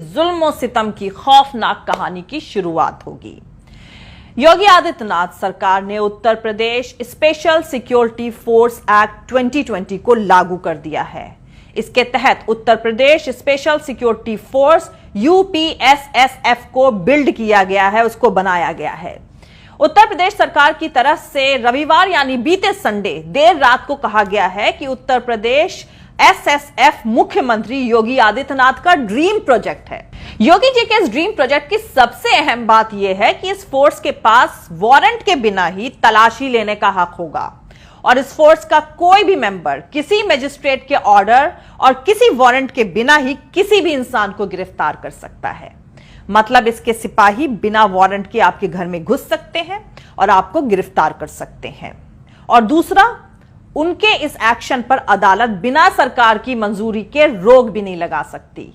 जुल्म और सितम की खौफनाक कहानी की शुरुआत होगी। योगी आदित्यनाथ सरकार ने Uttar Pradesh special security force act 2020 को लागू कर दिया है। इसके तहत Uttar Pradesh special security force UPSSF को बिल्ड किया गया है, उसको बनाया गया है। उत्तर प्रदेश सरकार की तरफ से रविवार यानी बीते संडे देर रात को कहा गया है कि उत्तर प्रदेश एसएसएफ मुख्यमंत्री योगी आदित्यनाथ का ड्रीम प्रोजेक्ट है। योगी जी के इस ड्रीम प्रोजेक्ट की सबसे अहम बात यह है कि इस फोर्स के पास वारंट के बिना ही तलाशी लेने का हक होगा और इस फोर्स का कोई भी मेंबर किसी मजिस्ट्रेट के ऑर्डर और किसी वारंट के बिना ही किसी भी इंसान को गिरफ्तार कर सकता है। मतलब इसके सिपाही बिना वारंट के आपके घर में घुस सकते हैं और आपको गिरफ्तार कर सकते हैं। और दूसरा, उनके इस एक्शन पर अदालत बिना सरकार की मंजूरी के रोक भी नहीं लगा सकती।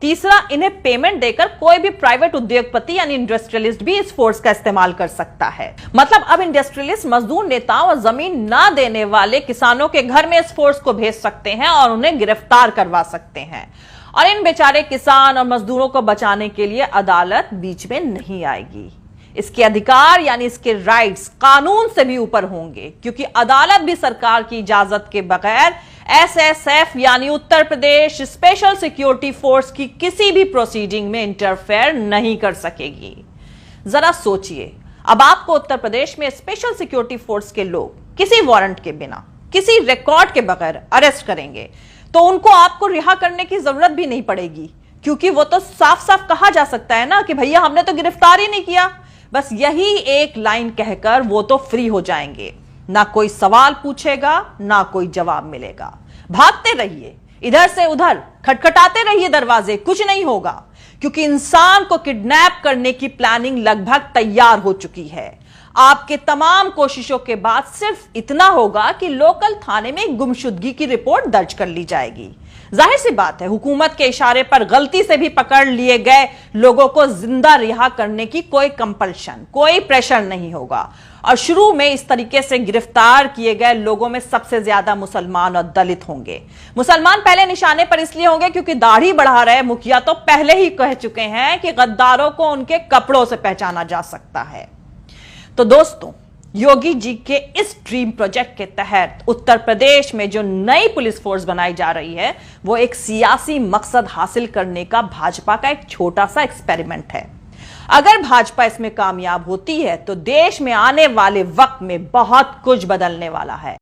तीसरा, इन्हें पेमेंट देकर कोई भी प्राइवेट उद्योगपति यानी इंडस्ट्रियलिस्ट भी इस फोर्स का इस्तेमाल कर सकता है। मतलब अब इंडस्ट्रियलिस्ट मजदूर नेताओं और जमीन ना देने वाले किसानों के घर में इस फोर्स को भेज सकते हैं और उन्हें गिरफ्तार करवा सकते हैं। और इन बेचारे किसान और मजदूरों को बचाने के लिए अदालत बीच में नहीं आएगी। इसके अधिकार यानी इसके राइट्स कानून से भी ऊपर होंगे, क्योंकि अदालत भी सरकार की इजाजत के बगैर एसएसएफ यानी Uttar Pradesh special security force की किसी भी प्रोसीडिंग में इंटरफेयर नहीं कर सकेगी। जरा सोचिए, अब आपको उत्तर प्रदेश में स्पेशल सिक्योरिटी फोर्स के लोग किसी वारंट के बिना, किसी रिकॉर्ड के बगैर अरेस्ट करेंगे तो उनको आपको रिहा करने की जरूरत भी नहीं पड़ेगी, क्योंकि वो तो साफ साफ कहा जा सकता है ना कि भैया हमने तो गिरफ्तार ही नहीं किया। बस यही एक लाइन कहकर वो तो फ्री हो जाएंगे। ना कोई सवाल पूछेगा, ना कोई जवाब मिलेगा। भागते रहिए इधर से उधर, खटखटाते रहिए दरवाजे, कुछ नहीं होगा, क्योंकि इंसान को किडनैप करने की प्लानिंग लगभग तैयार हो चुकी है। आपके तमाम कोशिशों के बाद सिर्फ इतना होगा कि लोकल थाने में गुमशुदगी की रिपोर्ट दर्ज कर ली जाएगी। जाहिर सी बात है, हुकूमत के इशारे पर गलती से भी पकड़ लिए गए लोगों को जिंदा रिहा करने की कोई कंपल्शन, कोई प्रेशर नहीं होगा। और शुरू में इस तरीके से गिरफ्तार किए गए लोगों में सबसे ज्यादा मुसलमान और दलित होंगे। मुसलमान पहले निशाने पर इसलिए होंगे क्योंकि दाढ़ी बढ़ा रहे मुखिया तो पहले ही कह चुके हैं कि गद्दारों को उनके कपड़ों से पहचाना जा सकता है। तो दोस्तों, योगी जी के इस ड्रीम प्रोजेक्ट के तहत उत्तर प्रदेश में जो नई पुलिस फोर्स बनाई जा रही है वो एक सियासी मकसद हासिल करने का भाजपा का एक छोटा सा एक्सपेरिमेंट है। अगर भाजपा इसमें कामयाब होती है तो देश में आने वाले वक्त में बहुत कुछ बदलने वाला है।